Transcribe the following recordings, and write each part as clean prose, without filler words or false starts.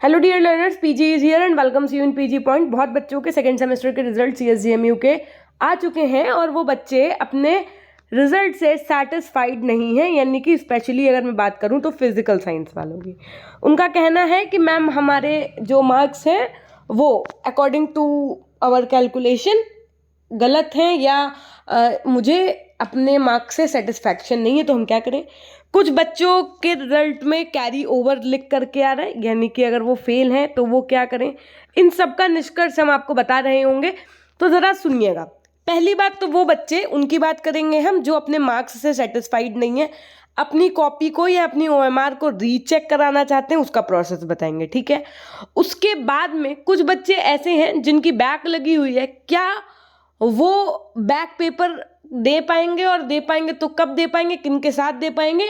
Hello dear learners, PG is here and welcomes you in PG point. बहुत बच्चों के second semester के result CSGMU के आ चुके हैं और वो बच्चे अपने रिजल्ट से सेटिस्फाइड नहीं हैं। यानी कि स्पेशली अगर मैं बात करूं तो फिजिकल साइंस वालों की, उनका कहना है कि मैम हमारे जो मार्क्स हैं वो अकॉर्डिंग टू आवर कैलकुलेशन गलत हैं या मुझे अपने मार्क्स से सेटिस्फैक्शन नहीं है, तो हम क्या करें। कुछ बच्चों के रिजल्ट में कैरी ओवर लिख करके आ रहा है, यानी कि अगर वो फेल हैं तो वो क्या करें। इन सब का निष्कर्ष हम आपको बता रहे होंगे, तो ज़रा सुनिएगा। पहली बात तो वो बच्चे, उनकी बात करेंगे हम जो अपने मार्क्स से सेटिस्फाइड नहीं है, अपनी कॉपी को या अपनी OMR को रीचेक कराना चाहते हैं, उसका प्रोसेस बताएंगे, ठीक है। उसके बाद में कुछ बच्चे ऐसे हैं जिनकी बैक लगी हुई है, क्या वो बैक पेपर दे पाएंगे, और दे पाएंगे तो कब दे पाएंगे, किन के साथ दे पाएंगे,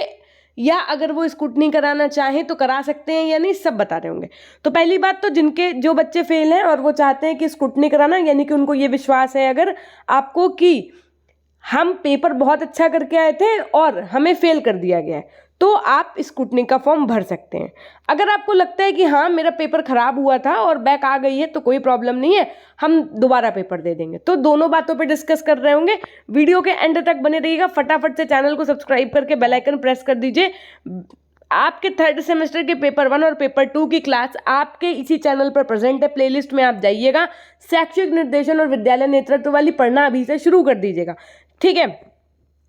या अगर वो स्क्रूटनी कराना चाहें तो करा सकते हैं या नहीं, सब बता रहे होंगे। तो पहली बात तो जो बच्चे फेल हैं और वो चाहते हैं कि स्क्रूटनी कराना, यानी कि उनको ये विश्वास है अगर आपको कि हम पेपर बहुत अच्छा करके आए थे और हमें फेल कर दिया गया है, तो आप स्क्रूटनी का फॉर्म भर सकते हैं। अगर आपको लगता है कि हाँ मेरा पेपर खराब हुआ था और बैक आ गई है तो कोई प्रॉब्लम नहीं है, हम दोबारा पेपर दे देंगे, तो दोनों बातों पे डिस्कस कर रहे होंगे। वीडियो के एंड तक बने रहिएगा। फटाफट से चैनल को सब्सक्राइब करके बेल आइकन प्रेस कर दीजिए। आपके थर्ड सेमेस्टर के पेपर 1 और पेपर 2 की क्लास आपके इसी चैनल पर प्रेजेंट है। प्लेलिस्ट में आप जाइएगा, शैक्षिक निर्देशन और विद्यालय नेतृत्व वाली पढ़ना अभी से शुरू कर दीजिएगा, ठीक है।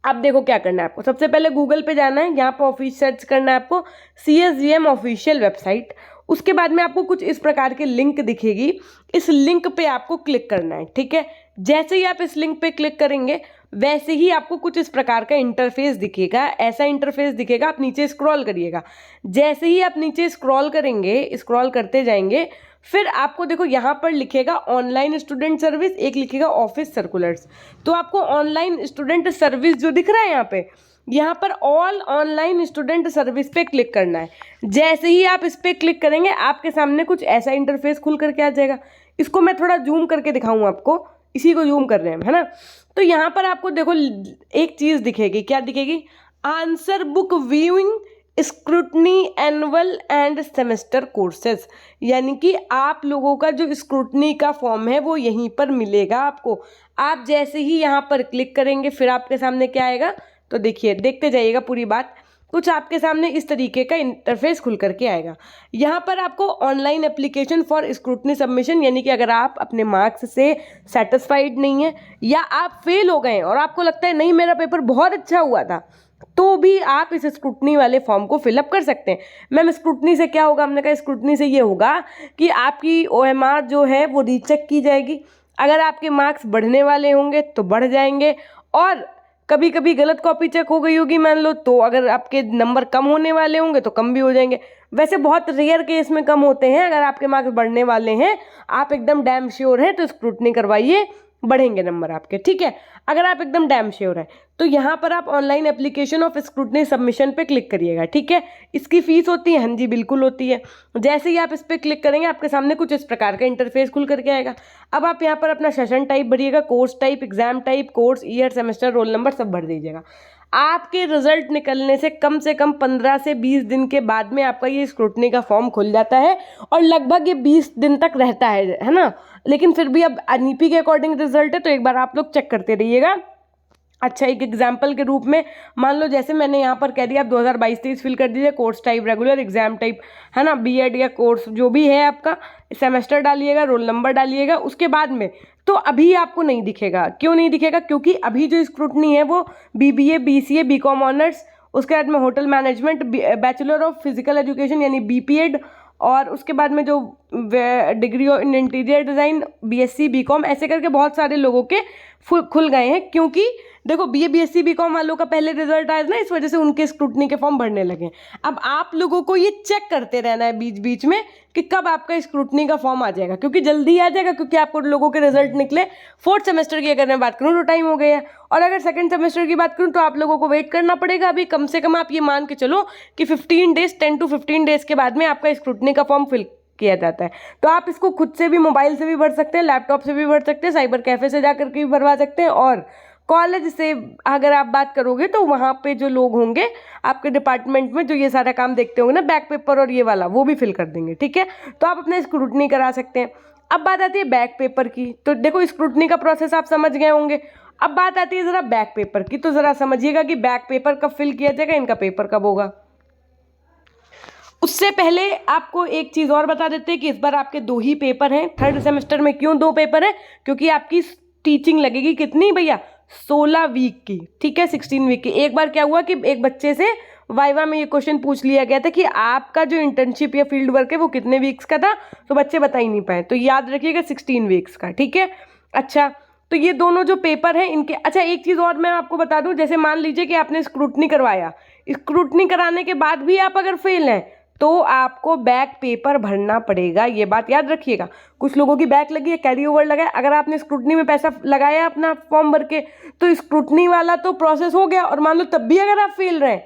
अब देखो क्या करना है आपको। सबसे पहले गूगल पे जाना है, यहाँ पर ऑफिस सर्च करना है आपको, CSGM ऑफिशियल वेबसाइट। उसके बाद में आपको कुछ इस प्रकार की लिंक दिखेगी, इस लिंक पे आपको क्लिक करना है, ठीक है। जैसे ही आप इस लिंक पे क्लिक करेंगे वैसे ही आपको कुछ इस प्रकार का इंटरफेस दिखेगा। ऐसा इंटरफेस दिखेगा, आप नीचे स्क्रॉल करिएगा। जैसे ही आप नीचे स्क्रॉल करेंगे, स्क्रॉल करते जाएंगे, फिर आपको देखो यहाँ पर लिखेगा ऑनलाइन स्टूडेंट सर्विस, एक लिखेगा ऑफिस सर्कुलर्स। तो आपको ऑनलाइन स्टूडेंट सर्विस जो दिख रहा है यहाँ पर ऑल ऑनलाइन स्टूडेंट सर्विस पे क्लिक करना है। जैसे ही आप इस पे क्लिक करेंगे आपके सामने कुछ ऐसा इंटरफेस खुल करके आ जाएगा। इसको मैं थोड़ा जूम करके दिखाऊं आपको, इसी को जूम कर रहे हैं, है ना। तो यहाँ पर आपको देखो एक चीज़ दिखेगी, क्या दिखेगी, answer book viewing scrutiny annual end semester courses. यानी कि आप लोगों का जो स्क्रूटनी का फॉर्म है वो यहीं पर मिलेगा आपको। आप जैसे ही यहाँ पर क्लिक करेंगे फिर आपके सामने क्या आएगा, तो देखिए, देखते जाइएगा पूरी बात। कुछ आपके सामने इस तरीके का इंटरफेस खुल करके आएगा। यहाँ पर आपको online application for scrutiny submission, यानी कि अगर आप अपने मार्क्स से सेटिस्फाइड नहीं है या आप फेल हो गए और आपको लगता है नहीं मेरा पेपर बहुत अच्छा हुआ था, तो भी आप इस स्क्रूटनी वाले फॉर्म को फिलअप कर सकते हैं। मैम स्क्रूटनी से क्या होगा, हमने कहा स्क्रूटनी से ये होगा कि आपकी OMR जो है वो रीचेक की जाएगी। अगर आपके मार्क्स बढ़ने वाले होंगे तो बढ़ जाएंगे, और कभी कभी गलत कॉपी चेक हो गई होगी मान लो, तो अगर आपके नंबर कम होने वाले होंगे तो कम भी हो जाएंगे। वैसे बहुत रेयर केस में कम होते हैं। अगर आपके मार्क्स बढ़ने वाले हैं, आप एकदम डैम श्योर हैं, तो स्क्रूटनी करवाइए, बढ़ेंगे नंबर आपके, ठीक है। अगर आप एकदम डैम श्योर है तो यहाँ पर आप online application of scrutiny submission पे क्लिक करिएगा, ठीक है। इसकी फीस होती है, हाँ जी बिल्कुल होती है। जैसे ही आप इस पर क्लिक करेंगे आपके सामने कुछ इस प्रकार का इंटरफेस खुल करके आएगा। अब आप यहाँ पर अपना सेशन टाइप भरिएगा, course type, exam type, course, year, semester, roll number सब भर दीजिएगा। आपके रिजल्ट निकलने से कम 15 से 20 दिन के बाद में आपका ये स्क्रूटनी का फॉर्म खुल जाता है, और लगभग ये 20 दिन तक रहता है ना। लेकिन फिर भी अब NEP के अकॉर्डिंग रिजल्ट है, तो एक बार आप लोग चेक करते रहिएगा। अच्छा, एक एग्जाम्पल के रूप में मान लो जैसे मैंने यहाँ पर कह दिया, आप 2022-23 फिल कर दीजिए, course type regular, exam type, है ना, BEd या कोर्स जो भी है आपका, सेमेस्टर डालिएगा, रोल नंबर डालिएगा। उसके बाद में तो अभी आपको नहीं दिखेगा। क्यों नहीं दिखेगा, क्योंकि अभी जो स्क्रूटनी है वो BBA, BCA, BCom ऑनर्स, उसके बाद में hotel management, bachelor of physical education यानी BPEd, और उसके बाद में जो degree in interior design, BSc, BCom, ऐसे करके बहुत सारे लोगों के खुल गए हैं। क्योंकि देखो BA, BSc, BCom वालों का पहले रिजल्ट आया ना, इस वजह से उनके स्क्रूटनी के फॉर्म भरने लगे। अब आप लोगों को ये चेक करते रहना है बीच बीच में कि कब आपका स्क्रूटनी का फॉर्म आ जाएगा, क्योंकि जल्दी आ जाएगा, क्योंकि आपको लोगों के रिजल्ट निकले। फोर्थ सेमेस्टर की अगर मैं बात करूँ तो टाइम हो गया है, और अगर सेकंड सेमेस्टर की बात करूँ तो आप लोगों को वेट करना पड़ेगा। अभी कम से कम आप ये मान के चलो कि 15 डेज, 10 to 15 डेज के बाद में आपका स्क्रूटनी का फॉर्म फिल किया जाता है। तो आप इसको खुद से भी, मोबाइल से भी भर सकते हैं, लैपटॉप से भी भर सकते हैं, साइबर कैफे से जाकर के भी भरवा सकते हैं, और कॉलेज से अगर आप बात करोगे तो वहाँ पे जो लोग होंगे आपके डिपार्टमेंट में जो ये सारा काम देखते होंगे ना, बैक पेपर और ये वाला, वो भी फिल कर देंगे, ठीक है। तो आप अपने स्क्रूटनी करा सकते हैं। अब बात आती है बैक पेपर की। तो देखो स्क्रूटनी का प्रोसेस आप समझ गए होंगे। अब बात आती है ज़रा बैक पेपर की। तो ज़रा समझिएगा कि बैक पेपर कब फिल किया जाएगा, इनका पेपर कब होगा। उससे पहले आपको एक चीज़ और बता देते हैं कि इस बार आपके 2 ही पेपर हैं थर्ड सेमेस्टर में। क्यों 2 पेपर हैं? क्योंकि आपकी टीचिंग लगेगी कितनी भैया, 16 वीक की, ठीक है, 16 वीक की। एक बार क्या हुआ कि एक बच्चे से वाइवा में ये क्वेश्चन पूछ लिया गया था कि आपका जो इंटर्नशिप या फील्ड वर्क है वो कितने वीक्स का था, तो बच्चे बता ही नहीं पाए। तो याद रखिएगा 16 वीक्स का, ठीक है। अच्छा, तो ये दोनों जो पेपर हैं इनके, अच्छा एक चीज़ और मैं आपको बता दूं, जैसे मान लीजिए कि आपने स्क्रूटनी करवाया, स्क्रूटनी कराने के बाद भी आप अगर फेल हैं तो आपको बैक पेपर भरना पड़ेगा। ये बात याद रखिएगा। कुछ लोगों की बैक लगी है, कैरी ओवर लगा है, अगर आपने स्क्रूटनी में पैसा लगाया अपना फॉर्म भर के, तो स्क्रूटनी वाला तो प्रोसेस हो गया, और मान लो तब भी अगर आप फेल रहे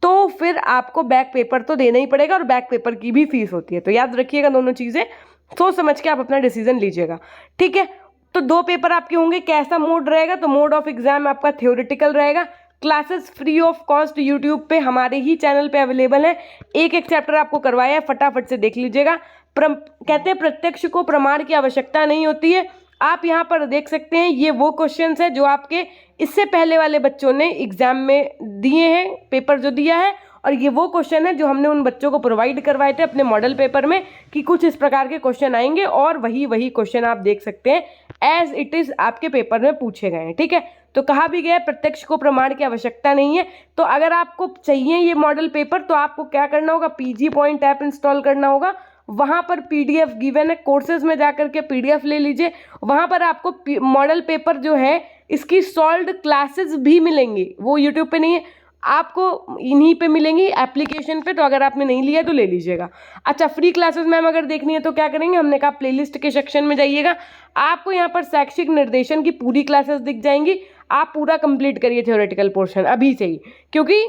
तो फिर आपको बैक पेपर तो देना ही पड़ेगा, और बैक पेपर की भी फीस होती है। तो याद रखिएगा, दोनों चीज़ें सोच समझ के आप अपना डिसीजन लीजिएगा, ठीक है। तो 2 पेपर आपके होंगे। कैसा मोड रहेगा? तो मोड ऑफ एग्जाम आपका थ्योरेटिकल रहेगा। Classes free of cost YouTube पे हमारे ही चैनल पे अवेलेबल है। एक एक चैप्टर आपको करवाया है, फटाफट से देख लीजिएगा। कहते हैं प्रत्यक्ष को प्रमाण की आवश्यकता नहीं होती है। आप यहाँ पर देख सकते हैं, ये वो क्वेश्चंस हैं जो आपके इससे पहले वाले बच्चों ने एग्जाम में दिए हैं, पेपर जो दिया है, और ये वो क्वेश्चन है जो हमने उन बच्चों को प्रोवाइड करवाए थे अपने मॉडल पेपर में कि कुछ इस प्रकार के क्वेश्चन आएंगे, और वही क्वेश्चन आप देख सकते हैं एज इट इज़ आपके पेपर में पूछे गए हैं, ठीक है। तो कहा भी गया है प्रत्यक्ष को प्रमाण की आवश्यकता नहीं है। तो अगर आपको चाहिए ये मॉडल पेपर, तो आपको क्या करना होगा, PG पॉइंट ऐप इंस्टॉल करना होगा। वहाँ पर PDF गिवन है, कोर्सेज में जाकर के PDF ले लीजिए। वहाँ पर आपको मॉडल पेपर जो है इसकी सॉल्व्ड क्लासेस भी मिलेंगी, वो यूट्यूब पे नहीं है, आपको इन्हीं पे मिलेंगी एप्लीकेशन पे। तो अगर आपने नहीं लिया तो ले लीजिएगा। अच्छा, फ्री क्लासेस मैम अगर देखनी है तो क्या करेंगे, हमने कहा प्लेलिस्ट के सेक्शन में जाइएगा, आपको यहाँ पर शैक्षिक निर्देशन की पूरी क्लासेस दिख जाएंगी। आप पूरा कंप्लीट करिए थ्योरेटिकल पोर्शन अभी से ही, क्योंकि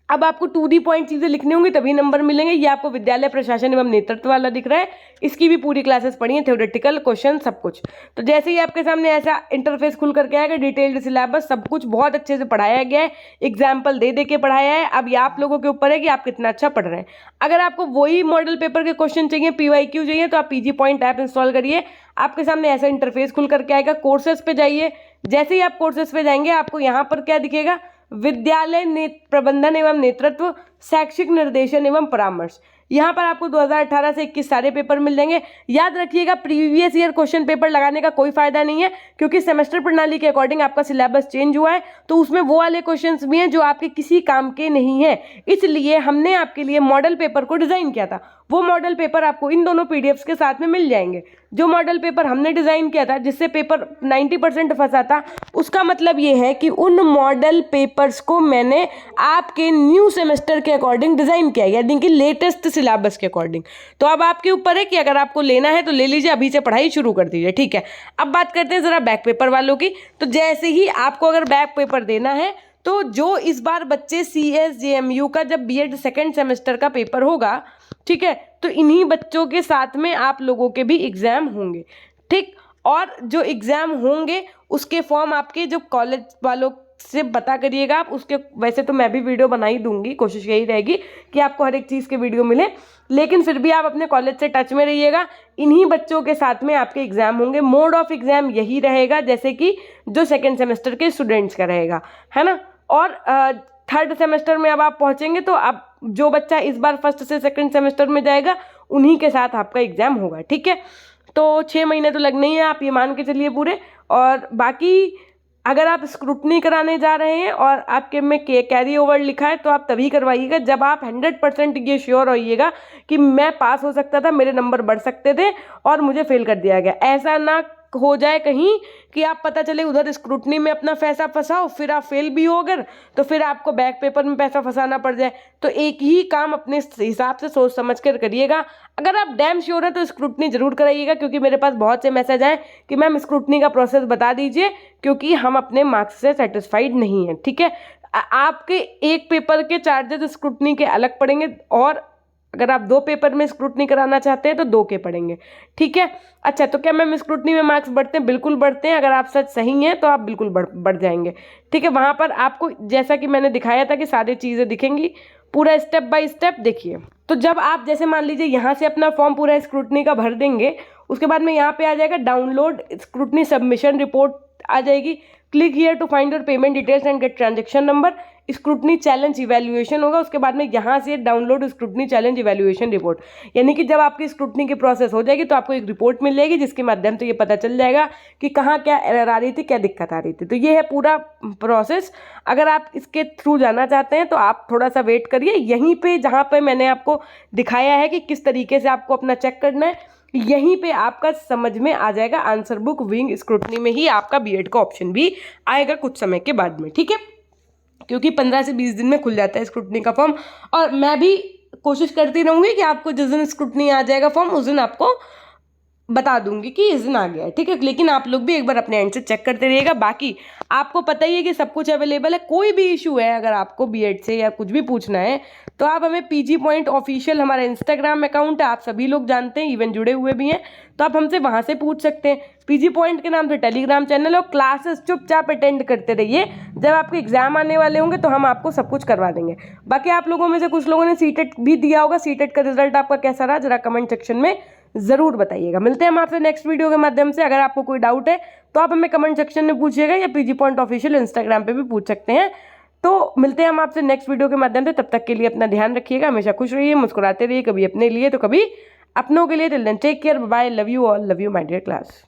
अब आपको 2D पॉइंट चीज़ें लिखनी होंगी तभी नंबर मिलेंगे। ये आपको विद्यालय प्रशासन एवं नेतृत्व वाला दिख रहा है, इसकी भी पूरी क्लासेस पढ़ी है, थ्योरेटिकल क्वेश्चन सब कुछ। तो जैसे ही आपके सामने ऐसा इंटरफेस खुल करके आएगा, डिटेल्ड सिलेबस सब कुछ बहुत अच्छे से पढ़ाया गया है, एग्जाम्पल दे के पढ़ाया है। अब ये आप लोगों के ऊपर है कि आप कितना अच्छा पढ़ रहे हैं। अगर आपको वही मॉडल पेपर के क्वेश्चन चाहिए, PYQ चाहिए, तो आप PG पॉइंट ऐप इंस्टॉल करिए। आपके सामने ऐसा इंटरफेस खुल करके आएगा। कोर्सेज पे जाइए, जैसे ही आप कोर्सेज पे जाएंगे आपको यहाँ पर क्या दिखेगा, विद्यालय प्रबंधन एवं नेतृत्व, शैक्षिक निर्देशन एवं परामर्श। यहाँ पर आपको 2018 से 21 सारे पेपर मिल जाएंगे। याद रखिएगा, प्रीवियस ईयर क्वेश्चन पेपर लगाने का कोई फायदा नहीं है, क्योंकि सेमेस्टर प्रणाली के अकॉर्डिंग आपका सिलेबस चेंज हुआ है, तो उसमें वो वाले क्वेश्चंस भी हैं जो आपके किसी काम के नहीं है। इसलिए हमने आपके लिए मॉडल पेपर को डिज़ाइन किया था। वो मॉडल पेपर आपको इन दोनों PDFs के साथ में मिल जाएंगे। जो मॉडल पेपर हमने डिज़ाइन किया था जिससे पेपर 90% फंसा था, उसका मतलब ये है कि उन मॉडल पेपर्स को मैंने आपके न्यू सेमेस्टर के अकॉर्डिंग डिज़ाइन किया, यानी कि लेटेस्ट सिलेबस के अकॉर्डिंग। तो अब आपके ऊपर है कि अगर आपको लेना है तो ले लीजिए, अभी से पढ़ाई शुरू कर दीजिए, ठीक है। अब बात करते हैं ज़रा बैक पेपर वालों की। तो जैसे ही आपको अगर बैक पेपर देना है, तो जो इस बार बच्चे CSJMU का जब BEd सेकेंड सेमेस्टर का पेपर होगा, ठीक है, तो इन्हीं बच्चों के साथ में आप लोगों के भी एग्ज़ाम होंगे, ठीक। और जो एग्ज़ाम होंगे उसके फॉर्म आपके जो कॉलेज वालों से पता करिएगा आप उसके। वैसे तो मैं भी वीडियो बना ही दूंगी, कोशिश यही रहेगी कि आपको हर एक चीज़ के वीडियो मिले, लेकिन फिर भी आप अपने कॉलेज से टच में रहिएगा। इन्हीं बच्चों के साथ में आपके एग्ज़ाम होंगे। मोड ऑफ एग्ज़ाम यही रहेगा जैसे कि जो सेकेंड सेमेस्टर के स्टूडेंट्स का रहेगा, है ना। और थर्ड सेमेस्टर में अब आप पहुँचेंगे तो अब जो बच्चा इस बार फर्स्ट से सेकेंड सेमेस्टर में जाएगा उन्हीं के साथ आपका एग्ज़ाम होगा, ठीक है। तो 6 महीने तो लगने ही हैं, आप ये मान के चलिए पूरे। और बाकी अगर आप स्क्रूटनी कराने जा रहे हैं और आपके में कैरी ओवर लिखा है तो आप तभी करवाइएगा जब आप 100% ये श्योर होइएगा कि मैं पास हो सकता था, मेरे नंबर बढ़ सकते थे और मुझे फेल कर दिया गया। ऐसा ना हो जाए कहीं कि आप पता चले उधर स्क्रूटनी में अपना पैसा फंसाओ, फिर आप फेल भी हो अगर, तो फिर आपको बैक पेपर में पैसा फंसाना पड़ जाए। तो एक ही काम अपने हिसाब से सोच समझ कर करिएगा। अगर आप डैम श्योर हैं तो स्क्रूटनी जरूर कराइएगा, क्योंकि मेरे पास बहुत से मैसेज आए कि मैम स्क्रूटनी का प्रोसेस बता दीजिए, क्योंकि हम अपने मार्क्स से सेटिस्फाइड नहीं हैं, ठीक है। आपके एक पेपर के चार्जेस स्क्रूटनी के अलग पड़ेंगे और अगर आप 2 पेपर में स्क्रूटनी कराना चाहते हैं तो 2 के पढ़ेंगे, ठीक है। अच्छा, तो क्या मैम स्क्रूटनी में मार्क्स बढ़ते हैं? बिल्कुल बढ़ते हैं। अगर आप सच सही हैं तो आप बिल्कुल बढ़ जाएंगे, ठीक है। वहाँ पर आपको जैसा कि मैंने दिखाया था कि सारी चीज़ें दिखेंगी, पूरा स्टेप बाय स्टेप देखिए। तो जब आप जैसे मान लीजिए यहाँ से अपना फॉर्म पूरा स्क्रूटनी का भर देंगे, उसके बाद में यहाँ पे आ जाएगा डाउनलोड स्क्रूटनी सबमिशन रिपोर्ट आ जाएगी। Click here to find your payment details and get transaction number. Scrutiny challenge evaluation होगा, उसके बाद में यहाँ से download scrutiny challenge evaluation report, यानी कि जब आपकी स्क्रूटनी की प्रोसेस हो जाएगी तो आपको एक रिपोर्ट मिल जाएगी जिसके माध्यम से ये पता चल जाएगा कि कहाँ क्या एरर आ रही थी, क्या दिक्कत आ रही थी। तो ये है पूरा प्रोसेस। अगर आप इसके थ्रू जाना चाहते हैं तो आप थोड़ा सा वेट करिए। यहीं पे जहाँ पे मैंने आपको दिखाया है कि किस तरीके से आपको अपना चेक करना है, यहीं पे आपका समझ में आ जाएगा। आंसर बुक विंग स्क्रूटनी में ही आपका बीएड का ऑप्शन भी आएगा कुछ समय के बाद में, ठीक है, क्योंकि 15 से 20 दिन में खुल जाता है स्क्रूटनी का फॉर्म। और मैं भी कोशिश करती रहूँगी कि आपको जिस दिन स्क्रूटनी आ जाएगा फॉर्म उस दिन आपको बता दूंगी कि इस दिन आ गया है, ठीक है। लेकिन आप लोग भी एक बार अपने एंड से चेक करते रहिएगा। बाकी आपको पता ही है कि सब कुछ अवेलेबल है। कोई भी इशू है, अगर आपको बीएड से या कुछ भी पूछना है तो आप हमें पीजी पॉइंट ऑफिशियल हमारा इंस्टाग्राम अकाउंट है, आप सभी लोग जानते हैं, इवन जुड़े हुए भी हैं, तो आप हमसे वहाँ से पूछ सकते हैं। पीजी पॉइंट के नाम से टेलीग्राम चैनल और क्लासेस चुपचाप अटेंड करते रहिए। जब आपके एग्जाम आने वाले होंगे तो हम आपको सब कुछ करवा देंगे। बाकी आप लोगों में से कुछ लोगों ने सीटेट भी दिया होगा, सीटेट का रिजल्ट आपका कैसा रहा जरा कमेंट सेक्शन में ज़रूर बताइएगा। मिलते हैं हम आपसे नेक्स्ट वीडियो के माध्यम से। अगर आपको कोई डाउट है तो आप हमें कमेंट सेक्शन में पूछिएगा या पीजी पॉइंट ऑफिशियल इंस्टाग्राम पे भी पूछ सकते हैं। तो मिलते हैं हम आपसे नेक्स्ट वीडियो के माध्यम से। तब तक के लिए अपना ध्यान रखिएगा, हमेशा खुश रहिए, मुस्कुराते रहिए, कभी अपने लिए तो कभी अपनों के लिए। Till then take care, bye, love you all, love you my dear class.